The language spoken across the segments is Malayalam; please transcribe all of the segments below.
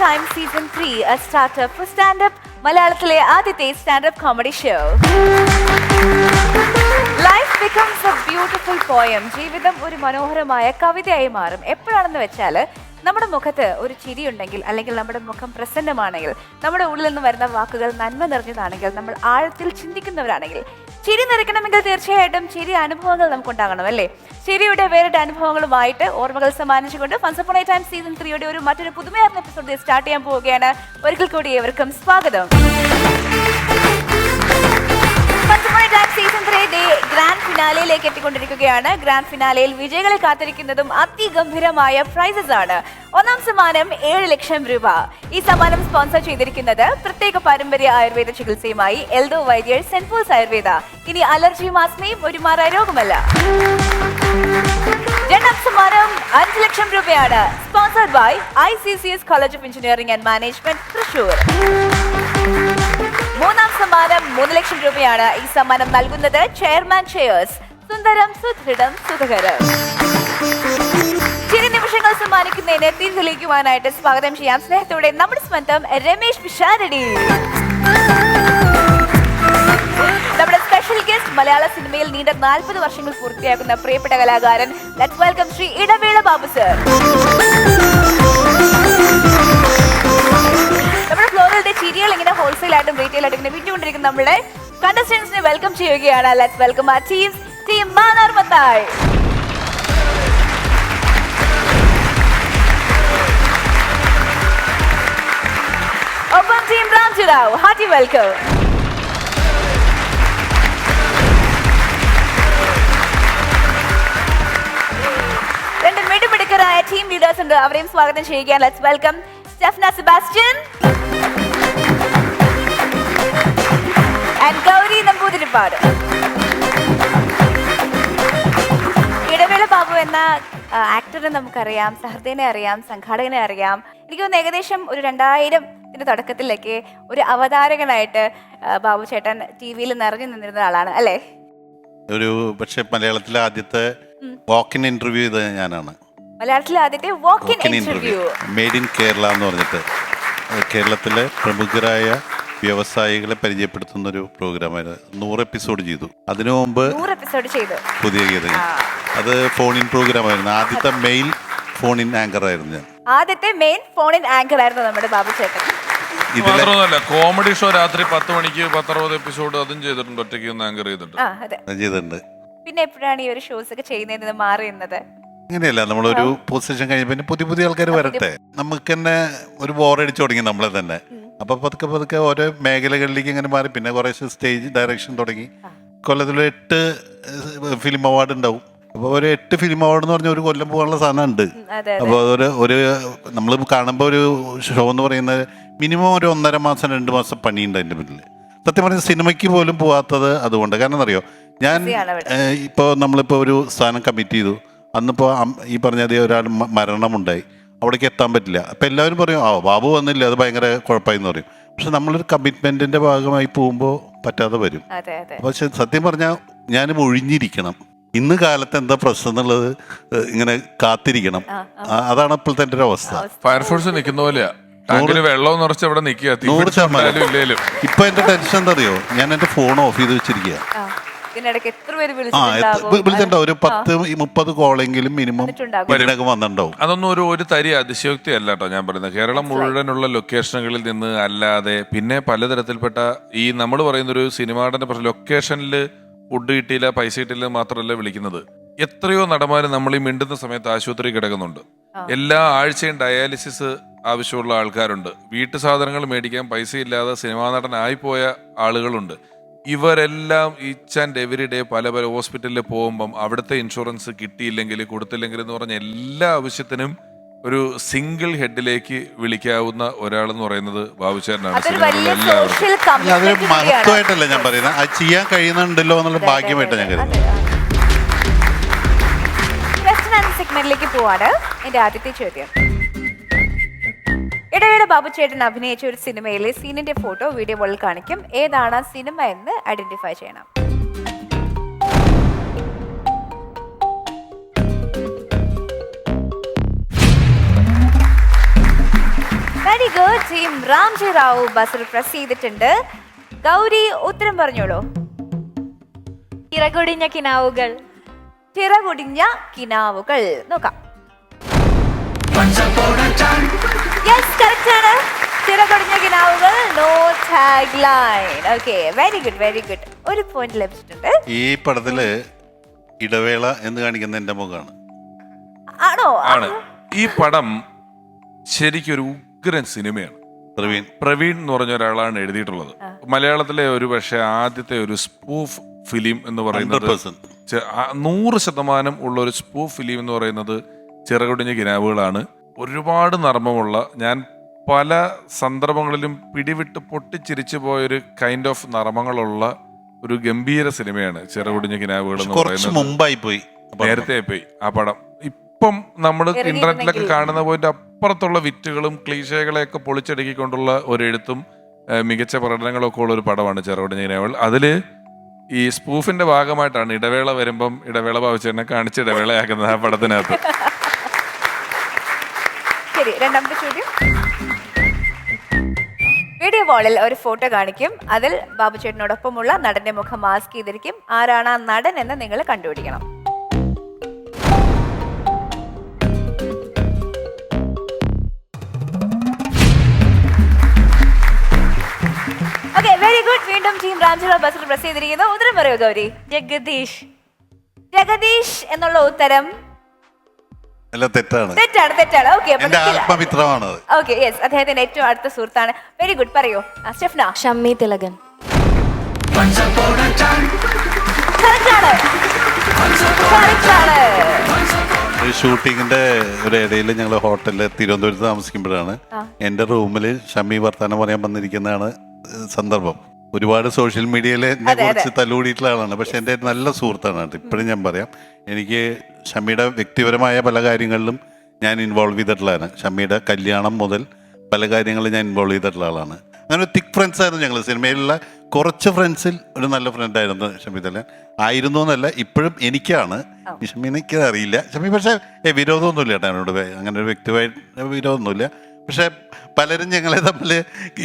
Time Season 3, a startup for stand-up, മലയാളത്തിലെ ആദ്യത്തെ standup comedy show. Life becomes a beautiful poem. ജീവിതം ഒരു മനോഹരമായ കവിതയായി മാറും. എപ്പോഴാണെന്ന് വെച്ചാൽ നമ്മുടെ മുഖത്ത് ഒരു ചിരിയുണ്ടെങ്കിൽ, അല്ലെങ്കിൽ നമ്മുടെ മുഖം പ്രസന്നമാണെങ്കിൽ, നമ്മുടെ ഉള്ളിൽ നിന്ന് വരുന്ന വാക്കുകൾ നന്മ നിറഞ്ഞതാണെങ്കിൽ, നമ്മൾ ആഴത്തിൽ ചിന്തിക്കുന്നവരാണെങ്കിൽ, ചിരി നിറയ്ക്കണമെങ്കിൽ തീർച്ചയായിട്ടും ചിരി അനുഭവങ്ങൾ നമുക്കുണ്ടാകണം, അല്ലേ? ചിരിയുടെ വേറിട്ട അനുഭവങ്ങളുമായിട്ട് ഓർമ്മകൾ സമ്മാനിച്ചുകൊണ്ട് Once Upon a Time Season 3യുടെ മറ്റൊരു പുതുമയാർന്ന എപ്പിസോഡ് സ്റ്റാർട്ട് ചെയ്യാൻ പോവുകയാണ്. ഒരിക്കൽ കൂടി ഏവർക്കും സ്വാഗതം. Once Upon a Time Season 3 grand ഫിനാലയിലേക്ക് എത്തിക്കൊണ്ടിരിക്കുകയാണ്. ഗ്രാൻഡ് ഫിനാലയിൽ വിജയികളെ കാത്തിരിക്കുന്നതും അതിഗംഭീരമായ പ്രൈസസ് ആണ്. ഒന്നാം സമ്മാനം 7 ലക്ഷം രൂപ. ഈ സമ്മാനം സ്പോൺസർ ചെയ്തിരിക്കുന്നത് പ്രത്യേക പാരമ്പര്യ ആയുർവേദ ചികിത്സയുമായി എൽദോ വൈദ്യർ, സെന്റ് പോൾസ് ആയുർവേദ. ഇനി അലർജിയും ആസ്മയും ഒരു മാറായ രോഗമല്ല. രണ്ടാം സമ്മാനം 5 ലക്ഷം രൂപയാണ്. Sponsored by ICCS college of engineering and management, Thrissur. മൂന്നാം സമ്മാനം 3 ലക്ഷം രൂപയാണ്. ഈ സമ്മാനം നൽകുന്നത് ചെയർമാൻ ചെയേഴ്സ്, സുന്ദരം സുദൃഢം സുഖകരം. ചില നിമിഷങ്ങൾ സമ്മാനിക്കുന്നതിന് തിരിതെളിക്കുവാനായിട്ട് സ്വാഗതം ചെയ്യാം സ്നേഹത്തോടെ നമ്മുടെ സ്വന്തം രമേശ് പിഷാരടി. നമ്മുടെ സ്പെഷ്യൽ ഗസ്റ്റ് മലയാള സിനിമയിൽ നീണ്ട 40 വർഷങ്ങൾ പൂർത്തിയാക്കുന്ന പ്രിയപ്പെട്ട കലാകാരൻ. Let's welcome Shri Idavela Babu sir. നമ്മുടെ ഫ്ലോറുകളുടെ ചിരികൾ ഇങ്ങനെ ഹോൾസെയിൽ ആയിട്ടും റീറ്റെയിൽ ആയിട്ടും ഇങ്ങനെ വിറ്റുകൊണ്ടിരിക്കുന്ന നമ്മുടെ കണ്ടസ്റ്റൻസിനെ വെൽക്കം ചെയ്യുകയാണ്. ലെറ്റ്സ് വെൽക്കം ആ ടീം മാനാർ മത്തായി, ഒപ്പം ടീം രാംജിറാവ്. Hearty welcome. രണ്ട് മിടുമിടുക്കരായ ടീം ലീഡേഴ്സ് ഉണ്ട്, അവരെയും സ്വാഗതം ചെയ്യുകയാണ്. Let's welcome Stephna Sebastian and Gauri Namboothiripad. Idavela Babu എന്ന ആക്ടറിനെ നമുക്കറിയാം, സഹൃദയനെ അറിയാം, സംഘാടകനെ അറിയാം. എനിക്ക് തോന്നുന്നു ഏകദേശം ഒരു 2000-ന്റെ തുടക്കത്തിലൊക്കെ ഒരു അവതാരകനായിട്ട് ബാബു ചേട്ടൻ TV-യിൽ നിറഞ്ഞു നിന്നിരുന്ന ആളാണ്, അല്ലേ? ഒരു പക്ഷെ മലയാളത്തിലെ ആദ്യത്തെ വാക്ക് ഇൻ ഇന്റർവ്യൂ ചെയ്തത് ഞാനാണ്. മലയാളത്തിലെ ആദ്യത്തെ walk in interview made in Kerala എന്ന് പറഞ്ഞിട്ട് കേരളത്തിലെ പ്രമുഖരായ വ്യവസായികളെ പരിചയപ്പെടുത്തുന്ന ഒരു പ്രോഗ്രാമായിരുന്നു. 100 എപ്പിസോഡ് ചെയ്തു. അതിനു മുമ്പ് 100 എപ്പിസോഡ് ചെയ്തു. പുതിയ ഗീതങ്ങൾ, അത് ഫോൺ ഇൻ പ്രോഗ്രാമായിരുന്നു. ആദ്യത്തെ മെയിൽ ഫോൺ ഇൻ ആങ്കർ ആയിരുന്നു ഞാൻ. ആദ്യത്തെ മെയിൻ ഫോൺ ഇൻ ആങ്കർ ആയിരുന്നു നമ്മുടെ ബാബു ചേട്ടൻ. മാത്രമല്ല കോമഡി ഷോ രാത്രി 10 മണിക്ക് 10-60 എപ്പിസോഡ് അതും ചെയ്തിട്ടുണ്ട്, ഒറ്റയ്ക്ക് ആങ്കർ ചെയ്തിട്ടുണ്ട്. പിന്നെ എപ്പോഴാണ് ഈ ഒരു ഷോസ് ഒക്കെ ചെയ്യുന്നതിന് മാറിയുന്നത്? അങ്ങനെയല്ല, നമ്മളൊരു പൊസിഷൻ കഴിഞ്ഞ പിന്നെ പുതിയ ആൾക്കാർ വരട്ടെ, നമുക്ക് തന്നെ ഒരു ബോറടിച്ചു തുടങ്ങി നമ്മളെ തന്നെ. അപ്പൊ പതുക്കെ ഓരോ മേഖലകളിലേക്ക് ഇങ്ങനെ മാറി. പിന്നെ കുറേശ്ശെ സ്റ്റേജ് ഡയറക്ഷൻ തുടങ്ങി. കൊല്ലത്തിൽ 8 ഫിലിം അവാർഡ് ഉണ്ടാവും. അപ്പോൾ ഒരു 8 ഫിലിം അവാർഡ് എന്ന് പറഞ്ഞാൽ ഒരു കൊല്ലം പോകാനുള്ള സാധനം ഉണ്ട്. അപ്പോൾ ഒരു നമ്മൾ കാണുമ്പോൾ ഒരു ഷോ എന്ന് പറയുന്നത് മിനിമം ഒരു 1.5 മാസം 2 മാസം പണിയുണ്ട് അതിൻ്റെ പിന്നിൽ. സത്യം പറഞ്ഞാൽ സിനിമയ്ക്ക് പോലും പോകാത്തത് അതുകൊണ്ട്. കാരണം എന്നറിയോ, ഞാൻ ഇപ്പോൾ നമ്മളിപ്പോൾ ഒരു സ്ഥാനം കമ്മിറ്റ് ചെയ്തു, അന്നിപ്പോൾ ഈ പറഞ്ഞാൽ ഒരാൾ മരണമുണ്ടായി, അവിടേക്ക് എത്താൻ പറ്റില്ല. അപ്പം എല്ലാവരും പറയും ബാബു വന്നില്ല, അത് ഭയങ്കര കുഴപ്പമായിന്ന് പറയും. പക്ഷെ നമ്മളൊരു കമ്മിറ്റ്മെൻറ്റിൻ്റെ ഭാഗമായി പോകുമ്പോൾ പറ്റാതെ വരും. പക്ഷെ സത്യം പറഞ്ഞാൽ ഞാനും ഒഴിഞ്ഞിരിക്കണം. ഇന്ന് കാലത്ത് എന്താ പ്രശ്നം എന്നുള്ളത് ഇങ്ങനെ കാത്തിരിക്കണം. അതാണ് ഇപ്പോഴത്തെ എൻ്റെ ഒരു അവസ്ഥ. ഫയർഫോഴ്സ് നിൽക്കുന്ന പോലെയാ, വെള്ളം നിറച്ച് അവിടെ നിൽക്കുക. 100%. ഇപ്പൊ എന്റെ ടെൻഷൻ എന്താ അറിയോ, ഞാൻ എന്റെ ഫോൺ ഓഫ് ചെയ്ത് വെച്ചിരിക്കുക. വിളിച്ചിട്ടുണ്ടാവും ഒരു 10-30 കോളെങ്കിലും മിനിമം വന്നിട്ടുണ്ടാവും. അതൊന്നും ഒരു തരി അതിശയോക്തി അല്ല കേട്ടോ ഞാൻ പറയുന്നത്. കേരളം മുഴുവനുള്ള ലൊക്കേഷനുകളിൽ നിന്ന് അല്ലാതെ പിന്നെ പലതരത്തിൽപ്പെട്ട ഈ നമ്മൾ പറയുന്ന ഒരു സിനിമാടന്റെ പ്രശ്നം, ലൊക്കേഷനിൽ ഫുഡ് കിട്ടിയില്ല, പൈസ കിട്ടിയില്ല മാത്രമല്ല വിളിക്കുന്നത്. എത്രയോ നടന്മാർ നമ്മൾ ഈ മിണ്ടുന്ന സമയത്ത് ആശുപത്രി കിടക്കുന്നുണ്ട്. എല്ലാ ആഴ്ചയും ഡയാലിസിസ് ആവശ്യമുള്ള ആൾക്കാരുണ്ട്. വീട്ടു സാധനങ്ങൾ മേടിക്കാൻ പൈസ ഇല്ലാതെ സിനിമാ നടനായിപ്പോയ ആളുകളുണ്ട്. ഇവരെല്ലാം ഈച്ച് ആൻഡ് എവറി ഡേ പല ഹോസ്പിറ്റലിൽ പോകുമ്പം അവിടുത്തെ ഇൻഷുറൻസ് കിട്ടിയില്ലെങ്കിൽ കൊടുത്തില്ലെങ്കിൽ എന്ന് പറഞ്ഞ എല്ലാ ആവശ്യത്തിനും ഒരു സിംഗിൾ ഹെഡിലേക്ക് വിളിക്കാവുന്ന ഒരാളെന്ന് പറയുന്നത് ബാബുചേട്ടനാണ്. അതൊരു മഹത്വമായിട്ടല്ല ഞാൻ പറയുന്നത്, അത് ചെയ്യാൻ കഴിയുന്നുണ്ടല്ലോ എന്നുള്ള ഭാഗ്യമായിട്ട് ഞാൻ കരുതുന്നത്. സെഗ്മെന്റിലേക്ക് പോവാണ്. എന്റെ ആദ്യത്തെ ചോദ്യം, ഇടവേള ബാബു ചേട്ടൻ അഭിനയിച്ച ഒരു സിനിമയിലെ സീനിന്റെ ഫോട്ടോ വീഡിയോ കോളിൽ കാണിക്കും. ഏതാണ് സിനിമ എന്ന് ഐഡന്റിഫൈ ചെയ്യണം. Very good. Team Ramji Rao buzzer press ചെയ്തിട്ടുണ്ട്. ഗൗരി ഉത്തരം പറഞ്ഞോളൂ. ചിറകൊടിഞ്ഞ കിനാവുകൾ. ചിറകുടിഞ്ഞ കിനാവുകൾ. നോക്കാം. യെസ്, കറക്റ്റ് ആണ്. ചിറകൊടിഞ്ഞ കിനാവുകൾ. No tag line. Okay, very good, very good. ഒരു പോയിന്റ് ലഭിച്ചിട്ടുണ്ട്. ഈ പടത്തില് ഇടവേള എന്ന് കാണിക്കുന്ന എന്റെ മുഖമാണ്. ആണോ? ആണ്. ഈ പടം ശരിക്കും ഒരു ഉഗ്രൻ സിനിമയാണ്. പ്രവീൺ എന്ന് പറഞ്ഞ ഒരാളാണ് എഴുതിയിട്ടുള്ളത്. മലയാളത്തിലെ ഒരു പക്ഷേ ആദ്യത്തെ ഒരു സ്പൂഫ് ഫിലിം എന്ന് പറയുന്നത് 100% ഉള്ള ഒരു സ്പൂഫ് ഫിലിം എന്ന് പറയുന്നത് ചിറകൊടിഞ്ഞ കിനാവുകളാണ്. ഒരുപാട് നർമ്മമുള്ള, ഞാൻ പല സന്ദർഭങ്ങളിലും പിടിവിട്ട് പൊട്ടിച്ചിരിച്ചു പോയൊരു കൈൻഡ് ഓഫ് നർമ്മങ്ങളുള്ള ഒരു ഗംഭീര സിനിമയാണ് ചിറകൊടിഞ്ഞ കിനാവുകൾ എന്ന് പറയുന്നത്. മുമ്പായി പോയി, നേരത്തെ പോയി ആ പടം. ഇപ്പം നമ്മൾ ഇന്റർനെറ്റിലൊക്കെ കാണുന്ന പോയിന്റ് അപ്പുറത്തുള്ള വിറ്റുകളും ക്ലീശകളെയൊക്കെ പൊളിച്ചടുക്കിക്കൊണ്ടുള്ള ഒരു എഴുത്തും മികച്ച പ്രകടനങ്ങളൊക്കെ ഉള്ള ഒരു പടമാണ് ചിറകൊടിഞ്ഞ കിനാവുകൾ. അതില് ഈ സ്പൂഫിന്റെ ഭാഗമായിട്ടാണ് ഇടവേള വരുമ്പം ഇടവേള ഭാവിച്ചെന്നെ കാണിച്ച് ഇടവേളയാക്കുന്നത് ആ പടത്തിനകത്ത്. ശരി, രണ്ടാമത്തെ ചോദ്യം. വീഡിയോ വാളിൽ ഒരു ഫോട്ടോ കാണിക്കും. അതിൽ ബാബു ചേട്ടനോടൊപ്പമുള്ള നടന്റെ മുഖം മാസ്ക് ചെയ്തിരിക്കും. ആരാണ് ആ നടൻ എന്ന് നിങ്ങൾ കണ്ടുപിടിക്കണം. Okay, very good. വീണ്ടും team Ramji Rao buzzer press ചെയ്തിരിക്കുന്നു. ഉത്തരം പറയൂ ഗൗരി. ജഗദീഷ്. ജഗദീഷ് എന്നുള്ള ഉത്തരം അല്ല, തെറ്റാണ്. തെറ്റാണ്. ഓക്കെ, എന്റെ ആത്മമിത്രമാണ്. ഓക്കെ, യെസ്, അദ്ദേഹത്തിന്റെ ഏറ്റവും അടുത്ത സുഹൃത്താണ്. Very good. പറയൂ സ്റ്റെഫ്ന. ഷമ്മി തിലകൻ. ഷൂട്ടിങ്ങിന്റെ ഒരു ഇടയിൽ ഞങ്ങൾ ഹോട്ടലിൽ തിരുവനന്തപുരത്ത് താമസിക്കുമ്പോഴാണ് എന്റെ റൂമിൽ ഷമ്മി വർത്താനം പറയാൻ വന്നിരിക്കുന്നതാണ് സന്ദർഭം. ഒരുപാട് സോഷ്യൽ മീഡിയയിൽ എന്നെ കുറിച്ച് തല്ലുകൂടിയിട്ടുള്ള ആളാണ്. പക്ഷെ എൻ്റെ നല്ല സുഹൃത്താണ്. ഇപ്പോഴും ഞാൻ പറയാം, എനിക്ക് ഷമ്മിയുടെ വ്യക്തിപരമായ പല കാര്യങ്ങളിലും ഞാൻ ഇൻവോൾവ് ചെയ്തിട്ടുള്ളതാണ്. ഷമ്മിയുടെ കല്യാണം മുതൽ പല കാര്യങ്ങളും ഞാൻ ഇൻവോൾവ് ചെയ്തിട്ടുള്ള ആളാണ്. അങ്ങനെ തിക് ഫ്രണ്ട്സ് ആയിരുന്നു ഞങ്ങൾ. സിനിമയിലുള്ള കുറച്ച് ഫ്രണ്ട്സിൽ ഒരു നല്ല ഫ്രണ്ടായിരുന്നു ഷമ്മി തലൻ. ആയിരുന്നു എന്നല്ല, ഇപ്പോഴും എനിക്കാണ്. ഷമ്മിനെ എനിക്കത് അറിയില്ല. ഷമ്മി പക്ഷേ വിരോധമൊന്നുമില്ല കേട്ടോ എന്നോട്. അങ്ങനെ ഒരു വ്യക്തിപരമായ വിരോധമൊന്നുമില്ല. പക്ഷെ പലരും ഞങ്ങളെ തമ്മിൽ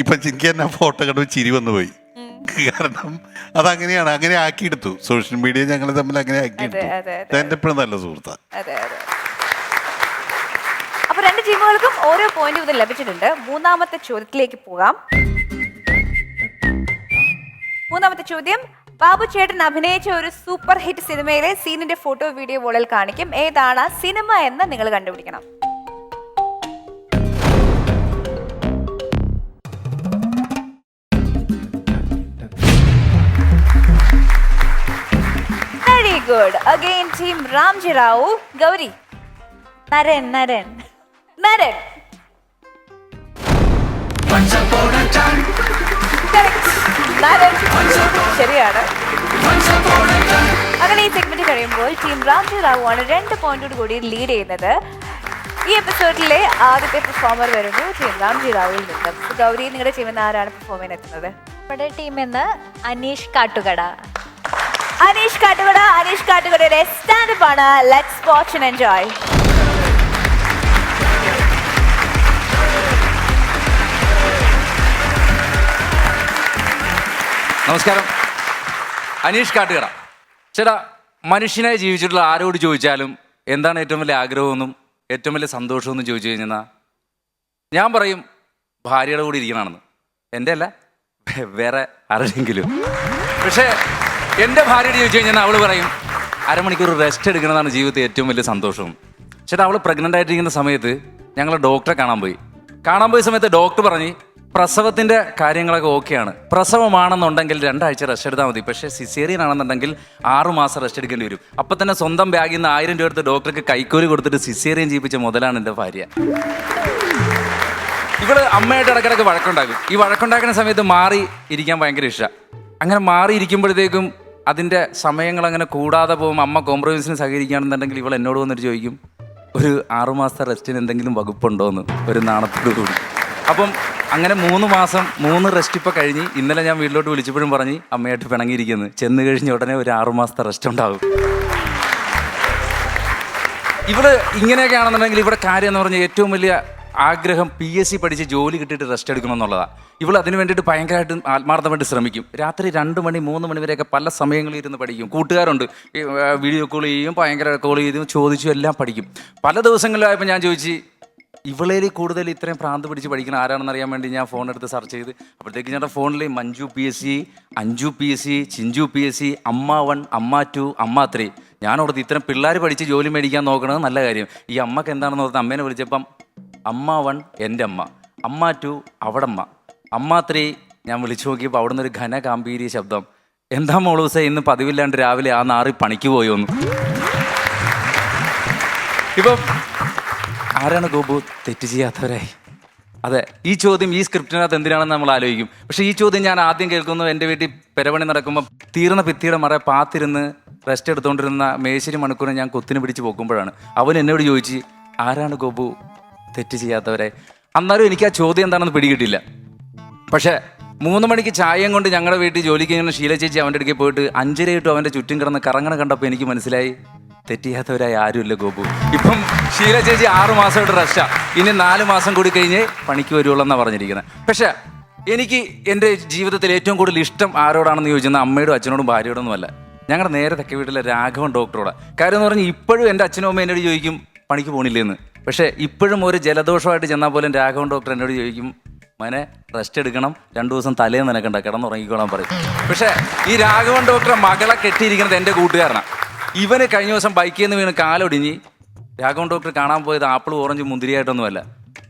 ഇപ്പം എനിക്ക് തന്നെ ഫോട്ടോ കണ്ടു ചിരി വന്നു പോയി. കാരണം അതങ്ങനെയാണ്, അങ്ങനെ ആക്കിയെടുത്തു. സോഷ്യൽ മീഡിയ ഞങ്ങൾ തമ്മിൽ അങ്ങനെ ആക്കിയെടുത്തു. എൻ്റെ എപ്പോഴും നല്ല സുഹൃത്താണ്. അപ്പൊ രണ്ട് ടീമുകൾക്കും ഓരോ പോയിന്റ് മുതൽ ലഭിച്ചിട്ടുണ്ട്. മൂന്നാമത്തെ ചോദ്യത്തിലേക്ക് പോകാം. മൂന്നാമത്തെ ചോദ്യം. ബാബു ചേട്ടൻ അഭിനയിച്ച ഒരു സൂപ്പർ ഹിറ്റ് സിനിമയിലെ സീനിന്റെ ഫോട്ടോ വീഡിയോ വോളിൽ കാണിക്കും. ഏതാണ് സിനിമ എന്ന് നിങ്ങൾ കണ്ടുപിടിക്കണം. Very good. Again team Ramji Rao. Gauri. Naran. ശരിയാണ്. അങ്ങനെ ഈ സെഗ്മെന്റ് കഴിയുമ്പോൾ ടീം രാംജി റാവു ആണ് 2 പോയിന്റോട് കൂടി ലീഡ് ചെയ്യുന്നത്. ഈ എപ്പിസോഡിലെ ആദ്യത്തെ പെർഫോമർ വരുന്നു ടീം രാംജി റാവുവിൽ നിന്നും. ഗൗരി, നിങ്ങളുടെ ടീമിൽ നിന്ന് ആരാണ് പെർഫോം ചെയ്യാൻ എത്തുന്നത്? നമ്മുടെ ടീമിൽ നിന്ന് അനീഷ് കാട്ടുകട. അനീഷ് കാട്ടുകടയുടെ സ്റ്റാൻഡപ്പ് ആണ്. Let's watch and enjoy. നമസ്കാരം. അനീഷ് കാട്ടുകട. ചേട്ടാ, മനുഷ്യനായി ജീവിച്ചിട്ടുള്ള ആരോട് ചോദിച്ചാലും എന്താണ് ഏറ്റവും വലിയ ആഗ്രഹമെന്നും ഏറ്റവും വലിയ സന്തോഷമെന്നും ചോദിച്ചു കഴിഞ്ഞാൽ ഞാൻ പറയും ഭാര്യയുടെ കൂടെ ഇരിക്കണമെന്ന്. എൻ്റെ അല്ല, വേറെ ആരുടെയെങ്കിലും. പക്ഷേ എൻ്റെ ഭാര്യയോട് ചോദിച്ചു കഴിഞ്ഞാൽ അവൾ പറയും അരമണിക്കൂർ റെസ്റ്റ് എടുക്കണമെന്നാണ് ജീവിതത്തിൽ ഏറ്റവും വലിയ സന്തോഷവും. ചേട്ടാ, അവൾ പ്രഗ്നൻ്റ് ആയിട്ടിരിക്കുന്ന സമയത്ത് ഞങ്ങൾ ഡോക്ടറെ കാണാൻ പോയ സമയത്ത് ഡോക്ടർ പറഞ്ഞ് പ്രസവത്തിൻ്റെ കാര്യങ്ങളൊക്കെ ഓക്കെയാണ്. പ്രസവമാണെന്നുണ്ടെങ്കിൽ 2 ആഴ്ച റെസ്റ്റ് എടുത്താൽ മതി. പക്ഷേ സിസേറിയൻ ആണെന്നുണ്ടെങ്കിൽ 6 മാസം റെസ്റ്റ് എടുക്കേണ്ടി വരും. അപ്പം തന്നെ സ്വന്തം ബാഗിൽ നിന്ന് 1000 രൂപ എടുത്ത് ഡോക്ടർക്ക് കൈക്കൂലി കൊടുത്തിട്ട് സിസേറിയൻ ചെയ്യിപ്പിച്ച മുതലാണ് എൻ്റെ ഭാര്യ. ഇവള് അമ്മയായിട്ട് ഇടയ്ക്കിടയ്ക്ക് വഴക്കുണ്ടാക്കും. ഈ വഴക്കുണ്ടാക്കുന്ന സമയത്ത് മാറി ഇരിക്കാൻ ഭയങ്കര ഇഷ്ടമാണ്. അങ്ങനെ മാറി ഇരിക്കുമ്പോഴത്തേക്കും അതിൻ്റെ സമയങ്ങൾ അങ്ങനെ കൂടാതെ പോകും. അമ്മ കോംപ്രമൈസിന് സഹകരിക്കുകയാണെന്നുണ്ടെങ്കിൽ ഇവൾ എന്നോട് വന്നിട്ട് ചോദിക്കും, ഒരു 6 മാസത്തെ റെസ്റ്റിന് എന്തെങ്കിലും വകുപ്പുണ്ടോ എന്ന്, ഒരു നാണത്തോടു കൂടി. അപ്പം അങ്ങനെ 3 മാസം 3 റെസ്റ്റ് ഇപ്പോൾ കഴിഞ്ഞ് ഇന്നലെ ഞാൻ വീട്ടിലോട്ട് വിളിച്ചപ്പോഴും പറഞ്ഞ് അമ്മയായിട്ട് പിണങ്ങിയിരിക്കുന്നത്. ചെന്ന് കഴിഞ്ഞ ഉടനെ ഒരു 6 മാസത്തെ റെസ്റ്റ് ഉണ്ടാകും. ഇവിടെ ഇങ്ങനെയൊക്കെ ആണെന്നുണ്ടെങ്കിൽ ഇവിടെ കാര്യം എന്ന് പറഞ്ഞാൽ ഏറ്റവും വലിയ ആഗ്രഹം PSC പഠിച്ച് ജോലി കിട്ടിയിട്ട് റെസ്റ്റ് എടുക്കണം എന്നുള്ളതാണ്. ഇവൾ അതിന് വേണ്ടിയിട്ട് ഭയങ്കരമായിട്ട് ആത്മാർത്ഥമായിട്ട് ശ്രമിക്കും. രാത്രി 2 മണി 3 മണി വരെയൊക്കെ പല സമയങ്ങളിൽ ഇരുന്ന് പഠിക്കും. കൂട്ടുകാരുണ്ട്, വീഡിയോ കോൾ ചെയ്യും, ഭയങ്കര കോൾ ചെയ്തും ചോദിച്ചു എല്ലാം പഠിക്കും. പല ദിവസങ്ങളിലായപ്പോൾ ഞാൻ ചോദിച്ചു, ഇവളേൽ കൂടുതൽ ഇത്രയും പ്രാന്ത് പിടിച്ച് പഠിക്കണം ആരാണെന്ന് അറിയാൻ വേണ്ടി ഞാൻ ഫോൺ എടുത്ത് സെർച്ച് ചെയ്ത് അപ്പോഴത്തേക്ക് ഞങ്ങളുടെ ഫോണിൽ Manju PSC, Anju PSC, Chinchu PSC, അമ്മ 1, അമ്മ 2, അമ്മ 3. ഞാനോടത്ത് ഇത്തരം പിള്ളേർ പഠിച്ച് ജോലി മേടിക്കാൻ നോക്കണത് നല്ല കാര്യം. ഈ അമ്മക്ക് എന്താണെന്ന് ഓർത്ത് അമ്മേനെ വിളിച്ചപ്പം അമ്മ 1 എൻ്റെ അമ്മ, അമ്മ 2 അവിടമ്മ, അമ്മ 3 ഞാൻ വിളിച്ചു നോക്കിയപ്പോൾ അവിടെ നിന്നൊരു ഘന ഗാംഭീര്യ ശബ്ദം, എന്താ മോളൂസേ ഇന്ന് പതിവില്ലാണ്ട് രാവിലെ ആ 4 പണിക്ക് പോയോന്ന്. ഇപ്പം ആരാണ് ഗോപു തെറ്റ് ചെയ്യാത്തവരായി? അതെ, ഈ ചോദ്യം ഈ സ്ക്രിപ്റ്റിനകത്ത് എന്തിനാണെന്ന് നമ്മൾ ആലോചിക്കും. പക്ഷേ ഈ ചോദ്യം ഞാൻ ആദ്യം കേൾക്കുന്നു എൻ്റെ വീട്ടിൽ പെരപണി നടക്കുമ്പോൾ തീർന്ന ഭിത്തിയുടെ മറ പാത്തിരുന്ന് റെസ്റ്റ് എടുത്തുകൊണ്ടിരുന്ന മേശരി മണിക്കൂറിനെ ഞാൻ കൊത്തിന് പിടിച്ച് പോക്കുമ്പോഴാണ് അവൻ എന്നോട് ചോദിച്ച് ആരാണ് ഗോപു തെറ്റ് ചെയ്യാത്തവരെ. അന്നാലും എനിക്ക് ആ ചോദ്യം എന്താണെന്ന് പിടികിട്ടില്ല. പക്ഷേ 3 മണിക്ക് ചായയും കൊണ്ട് ഞങ്ങളുടെ വീട്ടിൽ ജോലിക്ക് ഇങ്ങനെ ശീല ചേച്ചി അവൻ്റെ അടുക്കൽ പോയിട്ട് 5:30 ആയിട്ടും അവൻ്റെ ചുറ്റും കിടന്ന് കറങ്ങണ കണ്ടപ്പോൾ എനിക്ക് മനസ്സിലായി തെറ്റിയാത്തവരായി ആരുമില്ല ഗോപു. ഇപ്പം ശീല ചേച്ചി 6 മാസമായിട്ട് റെസ്റ്റാ, ഇനി 4 മാസം കൂടി കഴിഞ്ഞ് പണിക്ക് വരുള്ളൂ എന്നാണ് പറഞ്ഞിരിക്കുന്നത്. പക്ഷേ എനിക്ക് എൻ്റെ ജീവിതത്തിൽ ഏറ്റവും കൂടുതൽ ഇഷ്ടം ആരോടാണെന്ന് ചോദിച്ചാൽ അമ്മയോടും അച്ഛനോടും ഭാര്യയോടൊന്നും അല്ല, ഞങ്ങളുടെ നേരെ തെക്കേ വീട്ടിലെ രാഘവൻ ഡോക്ടറോടാണ്. കാര്യം എന്ന് പറഞ്ഞാൽ ഇപ്പോഴും എൻ്റെ അച്ഛനും അമ്മ എന്നോട് ചോദിക്കും പണിക്ക് പോണില്ലെന്ന്. പക്ഷേ ഇപ്പോഴും ഒരു ജലദോഷമായിട്ട് ചെന്നാൽ പോലും രാഘവൻ ഡോക്ടർ എന്നോട് ചോദിക്കും മനെ റെസ്റ്റ് എടുക്കണം, 2 ദിവസം തലേന്ന് നിനക്കണ്ട കിടന്നുറങ്ങിക്കോളാൻ പറയും. പക്ഷേ ഈ രാഘവൻ ഡോക്ടറെ മകളെ കെട്ടിയിരിക്കുന്നത് എൻ്റെ കൂട്ടുകാരനാണ്. ഇവന് കഴിഞ്ഞ ദിവസം ബൈക്കിൽ നിന്ന് വീണ് കാലൊടിഞ്ഞ് രാഘവൻ ഡോക്ടർ കാണാൻ പോയത് ആപ്പിൾ ഓറഞ്ച് മുന്തിരിയായിട്ടൊന്നുമല്ല,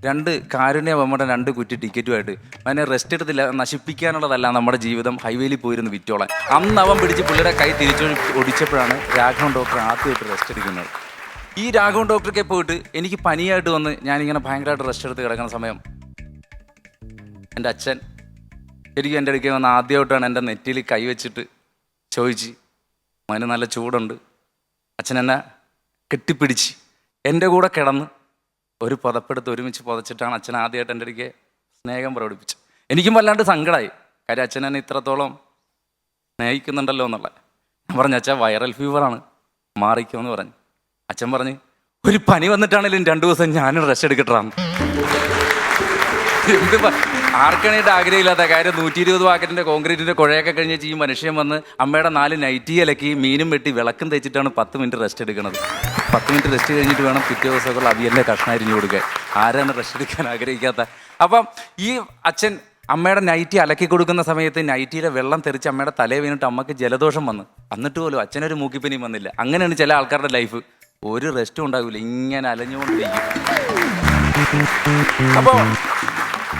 2 കാരുണ്യ നമ്മുടെ 2 കുറ്റി ടിക്കറ്റുമായിട്ട്. അവനെ റെസ്റ്റ് എടുത്തില്ല, നശിപ്പിക്കാനുള്ളതല്ല നമ്മുടെ ജീവിതം, ഹൈവേയിൽ പോയിരുന്നു വിറ്റോളാൻ. അന്ന് അവൻ പിടിച്ച് പുള്ളിയുടെ കൈ തിരിച്ചു ഒടിച്ചപ്പോഴാണ് രാഘവൻ ഡോക്ടർ ആദ്യമായിട്ട് റെസ്റ്റ് എടുക്കുന്നത്. ഈ രാഘവൻ ഡോക്ടർക്ക് പോയിട്ട് എനിക്ക് പനിയായിട്ട് വന്ന് ഞാനിങ്ങനെ ഭയങ്കരമായിട്ട് റെസ്റ്റ് എടുത്ത് കിടക്കുന്ന സമയം എൻ്റെ അച്ഛൻ എനിക്ക് എൻ്റെ അടുക്കൽ വന്ന് ആദ്യമായിട്ടാണ് എൻ്റെ നെറ്റിയിൽ കൈ വെച്ചിട്ട് ചോദിച്ച് അവന് നല്ല ചൂടുണ്ട്. അച്ഛൻ എന്നെ കെട്ടിപ്പിടിച്ച് എൻ്റെ കൂടെ കിടന്ന് ഒരു പുതപ്പെടുത്ത് ഒരുമിച്ച് പുതച്ചിട്ടാണ് അച്ഛൻ ആദ്യമായിട്ട് എൻ്റെ അടുക്കൽ സ്നേഹം പ്രകടിപ്പിച്ചത്. എനിക്കും വല്ലാണ്ട് സങ്കടമായി, കാര്യം അച്ഛൻ എന്നെ ഇത്രത്തോളം സ്നേഹിക്കുന്നുണ്ടല്ലോ എന്നുള്ള. ഞാൻ പറഞ്ഞു അച്ഛൻ വൈറൽ ഫീവറാണ്, മാറിക്കുമെന്ന് പറഞ്ഞു. അച്ഛൻ പറഞ്ഞ് ഒരു പനി വന്നിട്ടാണെങ്കിലും 2 ദിവസം ഞാനും റെസ്റ്റ് എടുക്കട്ടാന്ന്. എന്ത് ആർക്കാണായിട്ട് ആഗ്രഹമില്ലാത്ത കാര്യം. 120 പാക്കറ്റിൻ്റെ കോൺക്രീറ്റിൻ്റെ കുഴയൊക്കെ കഴിഞ്ഞ് ഈ മനുഷ്യൻ വന്ന് അമ്മയുടെ 4 നൈറ്റി ഇലക്കി മീനും വെട്ടി വിളക്കും തേച്ചിട്ടാണ് 10 മിനിറ്റ് റെസ്റ്റ് എടുക്കുന്നത്. 10 മിനിറ്റ് റെസ്റ്റ് കഴിഞ്ഞിട്ട് വേണം പിറ്റേ ദിവസമൊക്കെ അവിയലിൻ്റെ കഷ്ണം അരിഞ്ഞു കൊടുക്കാൻ. ആരാണ് റെസ്റ്റ് എടുക്കാൻ ആഗ്രഹിക്കാത്ത? അപ്പം ഈ അച്ഛൻ അമ്മയുടെ നൈറ്റി അലക്കി കൊടുക്കുന്ന സമയത്ത് നൈറ്റിയിലെ വെള്ളം തെറിച്ച് അമ്മയുടെ തലയിൽ വീണിട്ട് അമ്മക്ക് ജലദോഷം വന്നു. എന്നിട്ട് പോലും അച്ഛനൊരു മൂക്കിപ്പനിയും വന്നില്ല. അങ്ങനെയാണ് ചില ആൾക്കാരുടെ ലൈഫ്. ഒരു റെസ്റ്റും ഉണ്ടാവില്ല, ഇങ്ങനെ അലഞ്ഞുകൊണ്ടിരിക്കും. അപ്പോൾ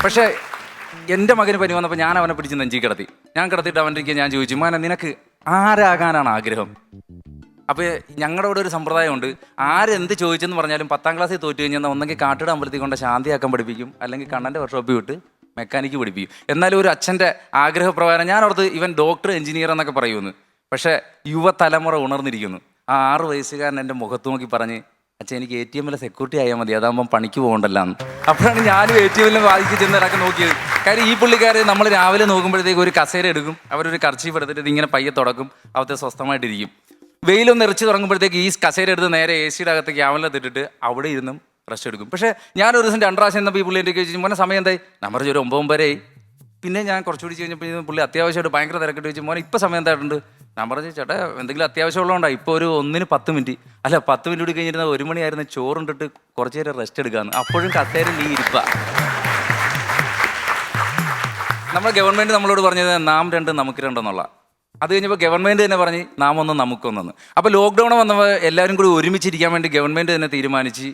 പക്ഷേ എൻ്റെ മകന് പനി വന്നപ്പോൾ ഞാൻ അവനെ പിടിച്ച് നെഞ്ചി കിടത്തി. ഞാൻ കിടത്തിയിട്ട് അവൻ്റെ ഞാൻ ചോദിച്ചു മോനെ നിനക്ക് ആരാകാനാണ് ആഗ്രഹം? അപ്പോൾ ഞങ്ങളുടെ ഇവിടെ ഒരു സമ്പ്രദായമുണ്ട്, ആരെന്ത് ചോദിച്ചെന്ന് പറഞ്ഞാലും 10ാം ക്ലാസ്സിൽ തോറ്റു കഴിഞ്ഞാൽ ഒന്നെങ്കിൽ കാട്ടിട അമ്പലത്തിൽ കൊണ്ട് ശാന്തിയാക്കാൻ പഠിപ്പിക്കും, അല്ലെങ്കിൽ കണ്ണൻ്റെ വർക്ക്ഷോപ്പിൽ വിട്ട് മെക്കാനിക്ക് പഠിപ്പിക്കും. എന്നാലും ഒരു അച്ഛൻ്റെ ആഗ്രഹപ്രകാരം ഞാൻ ഓർത്ത് ഇവൻ ഡോക്ടർ എഞ്ചിനീയർ എന്നൊക്കെ പറയുമെന്ന്. പക്ഷേ യുവതലമുറ ഉണർന്നിരിക്കുന്നു. ആ 6 വയസ്സുകാരൻ എൻ്റെ മുഖത്ത് നോക്കി പറഞ്ഞ് അച്ഛൻ എനിക്ക് ATM സെക്യൂരിറ്റി ആയാൽ മതി, അതാകുമ്പം പണിക്ക് പോകണ്ടല്ലാന്ന്. അപ്പോഴാണ് ഞാനും ATM വാദിക്ക് ചെന്ന് ഇടക്ക് നോക്കിയത്. കാര്യം ഈ പുള്ളിക്കാർ നമ്മൾ രാവിലെ നോക്കുമ്പോഴത്തേക്ക് ഒരു കസേര എടുക്കും, അവരൊരു കർച്ചീഫ് എടുത്തിട്ട് ഇങ്ങനെ പയ്യെ തുടക്കും, അവത്തെ സ്വസ്ഥമായിട്ടിരിക്കും. വെയിലൊന്ന് എറിച്ച് തുടങ്ങുമ്പോഴത്തേക്ക് ഈ കസേര എടുത്ത് നേരെ AC-യുടെ അകത്ത് ക്യാമലിട്ടിട്ട് അവിടെ ഇരുന്നും റെസ്റ്റ് എടുക്കും. പക്ഷേ ഞാനൊരു ദിവസം 2 പ്രാവശ്യം എന്നപ്പോൾ ഈ പുള്ളി എൻ്റെ ചോദിച്ചു മോനെ സമയം എന്തായി? നമ്പർ ഒരു 9:30. പിന്നെ ഞാൻ കുറച്ചുകൂടി കഴിഞ്ഞപ്പോൾ പുള്ളി അത്യാവശ്യമായിട്ട് ഭയങ്കര തിരക്കിട്ട് ചോദിച്ചു മോനെ ഇപ്പോൾ സമയം എന്തായിട്ടുണ്ട്? ഞാൻ പറഞ്ഞു ചേട്ടാ എന്തെങ്കിലും അത്യാവശ്യമുള്ളതുകൊണ്ടാണ്, ഇപ്പോൾ ഒരു 1-ന് 10 മിനിറ്റ്. അല്ല 10 മിനിറ്റ് കൂടി കഴിഞ്ഞിരുന്ന 1 മണിയായിരുന്നു, ചോറുണ്ടിട്ട് കുറച്ച് നേരം റെസ്റ്റ് എടുക്കാമെന്ന്. അപ്പോഴും കസേരയിൽ ഈ ഇരിപ്പ. നമ്മുടെ ഗവൺമെൻറ് നമ്മളോട് പറഞ്ഞത് നാം 2 നമുക്ക് 2 എന്നുള്ള. അത് കഴിഞ്ഞപ്പോൾ ഗവൺമെൻറ് തന്നെ പറഞ്ഞ് നാം 1 നമുക്കൊന്നെന്ന്. അപ്പോൾ ലോക്ക്ഡൗൺ വന്നപ്പോൾ എല്ലാവരും കൂടി ഒരുമിച്ചിരിക്കാൻ വേണ്ടി ഗവൺമെൻറ് തന്നെ തീരുമാനിച്ച്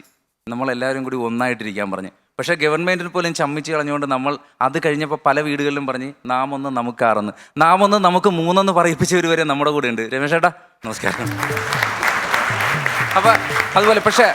നമ്മളെല്ലാവരും കൂടി ഒന്നായിട്ടിരിക്കാൻ പറഞ്ഞ്. പക്ഷേ ഗവൺമെൻറ്റിന് പോലും ചമ്മിച്ച് കളഞ്ഞുകൊണ്ട് നമ്മൾ അത് കഴിഞ്ഞപ്പോൾ പല വീടുകളിലും പറഞ്ഞ് നാം 1 നമുക്ക് 6, നാം 1 നമുക്ക് 3 പറയിപ്പിച്ചവർ വരെ നമ്മുടെ കൂടെ ഉണ്ട്. രമേശ് ചേട്ടാ നമസ്കാരം. അപ്പം അതുപോലെ പക്ഷേ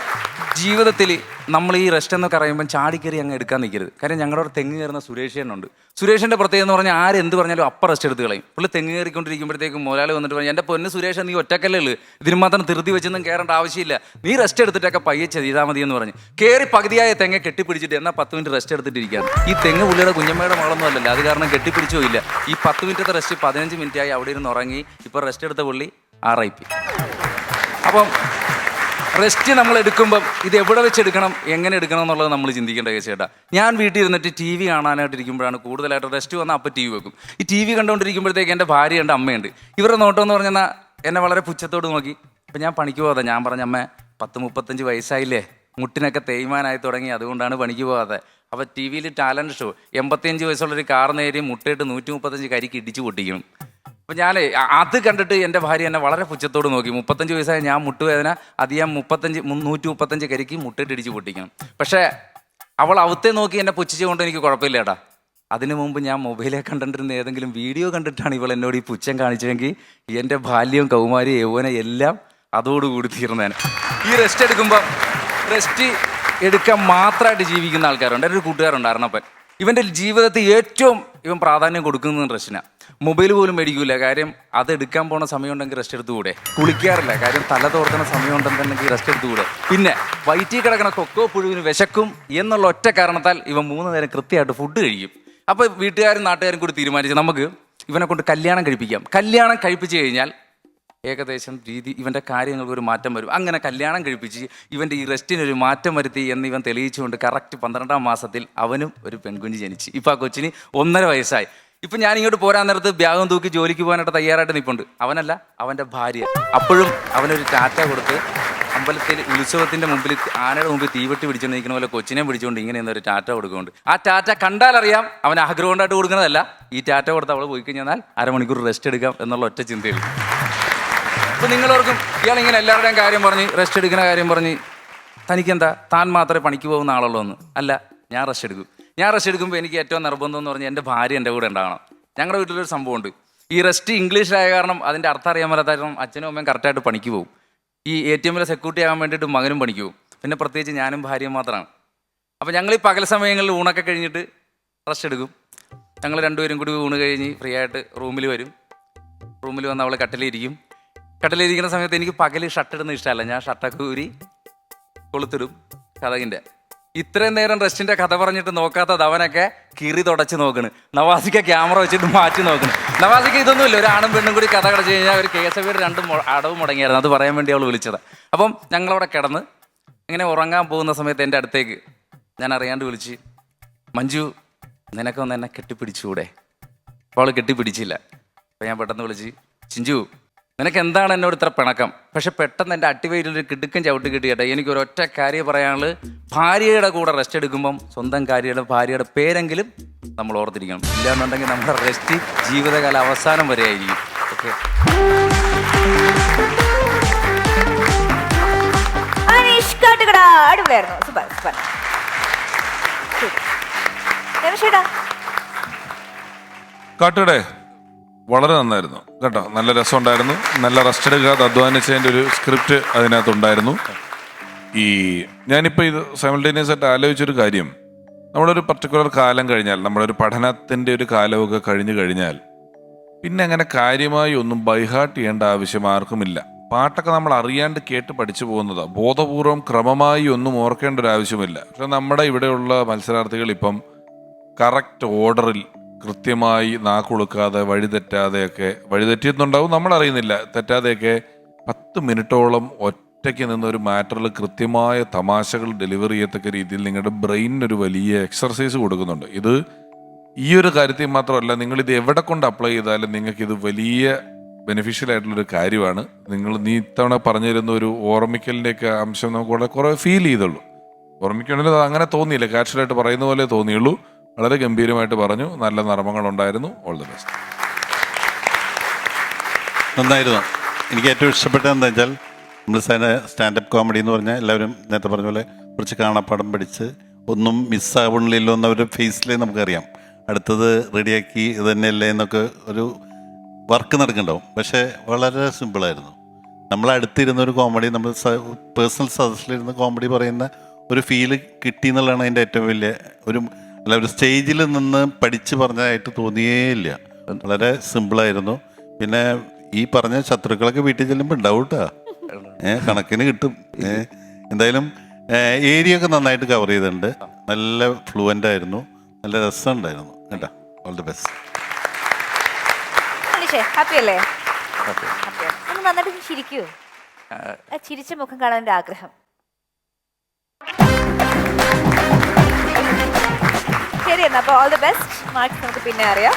ജീവിതത്തിൽ നമ്മൾ ഈ റെസ്റ്റ് എന്നൊക്കെ അറിയുമ്പം ചാടിക്കറി അങ്ങ് എടുക്കാൻ നിൽക്കരുത്. കാര്യം ഞങ്ങളുടെ അവിടെ തെങ്ങ് കയറുന്ന സുരേഷനുണ്ട്. സുരേഷിൻ്റെ പ്രത്യേകത എന്ന് പറഞ്ഞാൽ ആരെന്ത് പറഞ്ഞാലും അപ്പം റെസ്റ്റ് എടുത്ത് കളയും. പുള്ളി തെങ്ങ് കയറിക്കൊണ്ടിരിക്കുമ്പോഴത്തേക്കും മുതലാളി വന്നിട്ട് പറഞ്ഞു എൻ്റെ പൊന്ന് സുരേഷ് നീ ഒറ്റക്കല്ലേ ഉള്ളൂ, ഇതിന് മാത്രം ധൃതി വെച്ചൊന്നും കയറേണ്ട ആവശ്യമില്ല, നീ റെസ്റ്റ് എടുത്തിട്ടൊക്കെ പയ്യെ ചെയ്താൽ മതി എന്ന് പറഞ്ഞ് കയറി പകുതിയായ തെങ്ങ് കെട്ടിപ്പിടിച്ചിട്ട് എന്നാൽ 10 മിനിറ്റ് റെസ്റ്റ് എടുത്തിട്ടിരിക്കുകയാണ്. ഈ തെങ്ങ് പുള്ളിയുടെ കുഞ്ഞമ്മയുടെ മകളൊന്നും അല്ലല്ലോ, അത് കാരണം കെട്ടിപ്പിടിച്ചോ ഇല്ല. ഈ 10 മിനിറ്റത്തെ റെസ്റ്റ് 15 മിനിറ്റായി അവിടെ ഇരുന്ന് ഉറങ്ങി. ഇപ്പോൾ റെസ്റ്റ് എടുത്ത പുള്ളി RIP. അപ്പം റെസ്റ്റ് നമ്മൾ എടുക്കുമ്പം ഇത് എവിടെ വെച്ച് എടുക്കണം, എങ്ങനെ എടുക്കണം എന്നുള്ളത് നമ്മൾ ചിന്തിക്കേണ്ട കേസ് ചേട്ടാ. ഞാൻ വീട്ടിൽ ഇരുന്നിട്ട് ടി വി കാണാനായിട്ട് ഇരിക്കുമ്പോഴാണ് കൂടുതലായിട്ട് റെസ്റ്റ് വന്നാൽ അപ്പം ടി വി വെക്കും. ഈ ടി വി കണ്ടുകൊണ്ടിരിക്കുമ്പോഴത്തേക്ക് എൻ്റെ ഭാര്യയുണ്ട്, അമ്മയുണ്ട്. ഇവരുടെ നോട്ടം എന്ന് പറഞ്ഞാൽ എന്നെ വളരെ പുച്ഛത്തോട് നോക്കി. അപ്പം ഞാൻ പണിക്ക് പോകാതെ, ഞാൻ പറഞ്ഞ അമ്മ 30-35 വയസ്സായില്ലേ, മുട്ടിനൊക്കെ തേയ്മാനായി തുടങ്ങി, അതുകൊണ്ടാണ് പണിക്ക് പോകാതെ. അപ്പോൾ ടി വിയിൽ ടാലൻറ്റ് ഷോ 85 വയസ്സുള്ളൊരു കാർ നേരി മുട്ടയിട്ട് 135 കരിക്ക് ഇടിച്ച് പൊട്ടിക്കണം. അപ്പം ഞാൻ അത് കണ്ടിട്ട് എൻ്റെ ഭാര്യ എന്നെ വളരെ പുച്ഛത്തോട് നോക്കി. 35 വയസ്സായ ഞാൻ മുട്ടുവേദന, അത് ഞാൻ 135 കരിക്ക് മുട്ടിട്ട് ഇടിച്ച് പൊട്ടിക്കണം. പക്ഷേ അവൾ അവത്തെ നോക്കി എന്നെ പുച്ഛിച്ചുകൊണ്ട് എനിക്ക് കുഴപ്പമില്ല ചേട്ടാ. അതിനു മുമ്പ് ഞാൻ മൊബൈലിൽ കണ്ടിരുന്ന ഏതെങ്കിലും വീഡിയോ കണ്ടിട്ടാണ് ഇവൾ എന്നോട് ഈ പുച്ഛം കാണിച്ചെങ്കിൽ എൻ്റെ ബാല്യവും കൗമാരി യൗവന എല്ലാം അതോടുകൂടി തീർന്നേനെ. ഈ റെസ്റ്റ് എടുക്കുമ്പോൾ റെസ്റ്റ് എടുക്കാൻ മാത്രമായിട്ട് ജീവിക്കുന്ന ആൾക്കാരുണ്ട്. എൻ്റെ ഒരു കൂട്ടുകാരുണ്ട് അർണപ്പൻ. ഇവൻ്റെ ജീവിതത്തിൽ ഏറ്റവും ഇവൻ പ്രാധാന്യം കൊടുക്കുന്നത് റെസ്റ്റിനാണ്. മൊബൈൽ പോലും മേടിക്കൂല, കാര്യം അത് എടുക്കാൻ പോണ സമയം ഉണ്ടെങ്കിൽ റെസ്റ്റ് എടുത്തുകൂടെ. കുളിക്കാറില്ല, കാര്യം തല തോർത്തുന്ന സമയം ഉണ്ടെന്നുണ്ടെങ്കിൽ റെസ്റ്റ് എടുത്തുകൂടെ. പിന്നെ വയറ്റിൽ കിടക്കുന്ന കൊക്കോ പുഴുവിന് വിശക്കും എന്നുള്ള ഒറ്റ കാരണത്താൽ ഇവൻ 3 നേരം കൃത്യമായിട്ട് ഫുഡ് കഴിക്കും. അപ്പോൾ വീട്ടുകാരും നാട്ടുകാരും കൂടി തീരുമാനിച്ച് നമുക്ക് ഇവനെ കൊണ്ട് കല്യാണം കഴിപ്പിക്കാം. കല്യാണം കഴിപ്പിച്ച് കഴിഞ്ഞാൽ ഏകദേശം ഇവൻ്റെ കാര്യങ്ങൾക്ക് ഒരു മാറ്റം വരും. അങ്ങനെ കല്യാണം കഴിപ്പിച്ച് ഇവൻ്റെ ഈ റെസ്റ്റിനൊരു മാറ്റം വരുത്തി എന്ന് ഇവൻ തെളിയിച്ചുകൊണ്ട് കറക്റ്റ് 12ാം മാസത്തിൽ അവനും ഒരു പെൺകുഞ്ഞ് ജനിച്ച്. ഇപ്പം ആ കൊച്ചിന് 1.5 വയസ്സായി. ഇപ്പം ഞാൻ ഇങ്ങോട്ട് പോരാൻ നേരത്ത് ബാഗും തൂക്കി ജോലിക്ക് പോകാനായിട്ട് തയ്യാറായിട്ട് നിൽപ്പുണ്ട്. അവനല്ല, അവൻ്റെ ഭാര്യ. അപ്പോഴും അവനൊരു ടാറ്റ കൊടുത്ത് അമ്പലത്തിൽ ഉത്സവത്തിൻ്റെ മുമ്പിൽ ആനയുടെ മുമ്പിൽ തീവെട്ടി പിടിച്ചുകൊണ്ട് നിൽക്കുന്ന പോലെ കൊച്ചിനെ പിടിച്ചുകൊണ്ട് ഇങ്ങനെ എന്നൊരു ടാറ്റ കൊടുക്കുന്നുണ്ട്. ആ ടാറ്റ കണ്ടാലറിയാം അവൻ ആഗ്രഹം കൊണ്ടായിട്ട് കൊടുക്കുന്നതല്ല. ഈ ടാറ്റ കൊടുത്ത് അവൾ പോയി കഴിഞ്ഞാൽ 1/2 മണിക്കൂർ റെസ്റ്റ് എടുക്കാം എന്നുള്ള ഒറ്റ ചിന്തയിൽ. അപ്പോൾ നിങ്ങളോർക്കും ഇയാളിങ്ങനെ എല്ലാവരുടെയും കാര്യം പറഞ്ഞ് റെസ്റ്റ് എടുക്കുന്ന കാര്യം പറഞ്ഞ് തനിക്കെന്താ താൻ മാത്രമേ പണിക്ക് പോകുന്ന ആളുള്ളൂ എന്ന്. അല്ല, ഞാൻ റെസ്റ്റ് എടുക്കും. ഞാൻ റെസ്റ്റ് എടുക്കുമ്പോൾ എനിക്ക് ഏറ്റവും നിർബന്ധം എന്ന് പറഞ്ഞാൽ എൻ്റെ ഭാര്യ എൻ്റെ കൂടെ ഉണ്ടാകണം. ഞങ്ങളുടെ വീട്ടിലൊരു സംഭവമുണ്ട്. ഈ റെസ്റ്റ് ഇംഗ്ലീഷിലായ കാരണം അതിൻ്റെ അർത്ഥം അറിയാൻ പറ്റാത്ത കാരണം അച്ഛനും അമ്മയും കറക്റ്റായിട്ട് പണിക്ക് പോകും. ഈ ATM-ലെ സെക്യൂരിറ്റി ആകാൻ വേണ്ടിയിട്ട് മകനും പണിക്ക് പോകും. പിന്നെ പ്രത്യേകിച്ച് ഞാനും ഭാര്യയും മാത്രമാണ്. അപ്പോൾ ഞങ്ങൾ ഈ പകൽ സമയങ്ങളിൽ ഊണൊക്കെ കഴിഞ്ഞിട്ട് റെസ്റ്റ് എടുക്കും. ഞങ്ങൾ രണ്ടുപേരും കൂടി ഊണ് കഴിഞ്ഞ് ഫ്രീ ആയിട്ട് റൂമിൽ വരും. റൂമിൽ വന്ന് അവൾ കട്ടിലിരിക്കും. കട്ടിലിരിക്കുന്ന സമയത്ത് എനിക്ക് പകൽ ഷർട്ടിടുന്ന ഇഷ്ടമല്ല. ഞാൻ ഷർട്ടൊക്കെ ഊരി കൊളുത്തിടും കഥകിൻ്റെ. ഇത്രയും നേരം റെസ്റ്റിൻ്റെ കഥ പറഞ്ഞിട്ട് നോക്കാത്തത് അവനൊക്കെ കീറി തുടച്ച് നോക്കണ്. നവാസിക്ക ക്യാമറ വെച്ചിട്ട് മാറ്റി നോക്കണം. നവാസിക്ക ഇതൊന്നുമില്ല, ഒരു ആണും പെണ്ണും കൂടി കഥ കടച്ച് കഴിഞ്ഞാൽ ഒരു കേസവീട് 2 അടവ് മുടങ്ങിയായിരുന്നു. അത് പറയാൻ വേണ്ടി അവൾ വിളിച്ചതാണ്. അപ്പം ഞങ്ങളവിടെ കിടന്ന് ഇങ്ങനെ ഉറങ്ങാൻ പോകുന്ന സമയത്ത് എൻ്റെ അടുത്തേക്ക് ഞാൻ അറിയാണ്ട് വിളിച്ച്, മഞ്ജു നിനക്കൊന്ന് എന്നെ കെട്ടിപ്പിടിച്ചുകൂടെ? അപ്പോൾ അവൾ കെട്ടിപ്പിടിച്ചില്ല. അപ്പോൾ ഞാൻ പെട്ടെന്ന് വിളിച്ച്, ചിഞ്ചു നിനക്ക് എന്താണ് എന്നോട് ഇത്ര പിണക്കം? പക്ഷെ പെട്ടെന്ന് എൻ്റെ അട്ടിവയിലൊരു കിടുക്കൻ ചവിട്ട് കിട്ടിയട്ടെ. എനിക്കൊരൊറ്റ കാര്യം പറയാനുള്ളത്, ഭാര്യയുടെ കൂടെ റെസ്റ്റ് എടുക്കുമ്പം സ്വന്തം ഭാര്യയുടെ പേരെങ്കിലും നമ്മൾ ഓർത്തിരിക്കണം. ഇല്ലാന്നുണ്ടെങ്കിൽ നമ്മുടെ റെസ്റ്റ് ജീവിതകാല അവസാനം വരെ ആയിരിക്കും. ഓക്കെ, കാട്ടുകടേ വളരെ നന്നായിരുന്നു കേട്ടോ. നല്ല രസമുണ്ടായിരുന്നു. നല്ല റെസ്റ്റ് എടുക്കാതെ അധ്വാനിച്ചതിൻ്റെ ഒരു സ്ക്രിപ്റ്റ് അതിനകത്തുണ്ടായിരുന്നു. ഞാനിപ്പോൾ ഇത് സൈമൾട്ടേനിയസ് ആയിട്ട് ആലോചിച്ചൊരു കാര്യം, നമ്മളൊരു പർട്ടിക്കുലർ കാലം കഴിഞ്ഞാൽ, നമ്മുടെ ഒരു പഠനത്തിൻ്റെ ഒരു കാലമൊക്കെ കഴിഞ്ഞു കഴിഞ്ഞാൽ പിന്നെ അങ്ങനെ കാര്യമായി ഒന്നും ബൈഹാർട്ട് ചെയ്യേണ്ട ആവശ്യം ആർക്കുമില്ല. പാട്ടൊക്കെ നമ്മൾ അറിയാണ്ട് കേട്ട് പഠിച്ചു പോകുന്നതാണ്. ബോധപൂർവം ക്രമമായി ഒന്നും ഓർക്കേണ്ട ഒരു ആവശ്യമില്ല. പക്ഷെ നമ്മുടെ ഇവിടെയുള്ള മത്സരാർത്ഥികൾ ഇപ്പം കറക്റ്റ് ഓർഡറിൽ കൃത്യമായി നാക്കുളുക്കാതെ വഴിതെറ്റാതെയൊക്കെ, വഴിതെറ്റിയെന്നുണ്ടാവും നമ്മളറിയുന്നില്ല, തെറ്റാതെയൊക്കെ 10 മിനിറ്റോളം ഒറ്റയ്ക്ക് നിന്നൊരു മാറ്ററിൽ കൃത്യമായ തമാശകൾ ഡെലിവറി ചെയ്യത്തക്ക രീതിയിൽ നിങ്ങളുടെ ബ്രെയിനിനൊരു വലിയ എക്സർസൈസ് കൊടുക്കുന്നുണ്ട്. ഇത് ഈ ഒരു കാര്യത്തിൽ മാത്രമല്ല, നിങ്ങളിത് എവിടെ കൊണ്ട് അപ്ലൈ ചെയ്താലും നിങ്ങൾക്കിത് വലിയ ബെനിഫിഷ്യൽ ആയിട്ടുള്ളൊരു കാര്യമാണ്. നീ ഇത്തവണ പറഞ്ഞിരുന്ന ഒരു ഓർമ്മിക്കലിൻ്റെയൊക്കെ അംശം നമുക്ക് കുറേ ഫീൽ ചെയ്തുള്ളൂ. ഓർമ്മിക്കണമെങ്കിൽ അത് അങ്ങനെ തോന്നിയില്ല, കാഷ്വലായിട്ട് പറയുന്ന പോലെ തോന്നിയുള്ളൂ. വളരെ ഗംഭീരമായിട്ട് പറഞ്ഞു. നല്ല നർമ്മങ്ങളുണ്ടായിരുന്നു. All the best. നന്നായിരുന്നു. എനിക്ക് ഏറ്റവും ഇഷ്ടപ്പെട്ടത് എന്താ വെച്ചാൽ, നമ്മൾ സ്റ്റാൻഡപ്പ് കോമഡി എന്ന് പറഞ്ഞാൽ എല്ലാവരും നേരത്തെ പറഞ്ഞ പോലെ കുറച്ച് കാണാപ്പാടം പഠിച്ച് ഒന്നും മിസ്സാവണില്ലല്ലോ എന്നവരുടെ ഫേസിൽ നമുക്കറിയാം. അടുത്തത് റെഡിയാക്കി ഇത് തന്നെയല്ലേ എന്നൊക്കെ ഒരു വർക്ക് നടക്കുന്നുണ്ടാവും. പക്ഷേ വളരെ സിമ്പിളായിരുന്നു. നമ്മളടുത്തിരുന്ന ഒരു കോമഡി, നമ്മൾ പേഴ്സണൽ സദസ്സിലിരുന്ന് കോമഡി പറയുന്ന ഒരു ഫീല് കിട്ടി എന്നുള്ളതാണ് അതിൻ്റെ ഏറ്റവും വലിയ ഒരു സ്റ്റേജിൽ നിന്ന് പഠിച്ച് പറഞ്ഞതായിട്ട് തോന്നിയേയില്ല. വളരെ സിമ്പിളായിരുന്നു. പിന്നെ ഈ പറഞ്ഞ ശത്രുക്കളൊക്കെ വീട്ടിൽ ചെല്ലുമ്പോൾ ഉണ്ടാവും കേട്ടോ, കണക്കിന് കിട്ടും. എന്തായാലും ഏരിയ ഒക്കെ നന്നായിട്ട് കവർ ചെയ്തിട്ടുണ്ട്. നല്ല ഫ്ലുവൻ്റ് ആയിരുന്നു, നല്ല രസമുണ്ടായിരുന്നു കേട്ടോ. All the best. ഹാപ്പി അല്ലേ? നന്നായിട്ട് ചിരിക്കൂ. ആ ചിരിച്ച മുഖം കാണാൻ ഒരു ആഗ്രഹം. ശരി എന്നാ, അപ്പോൾ ഓൾ ദി ബെസ്റ്റ്. മാർക്സ് നമുക്ക് പിന്നെ അറിയാം.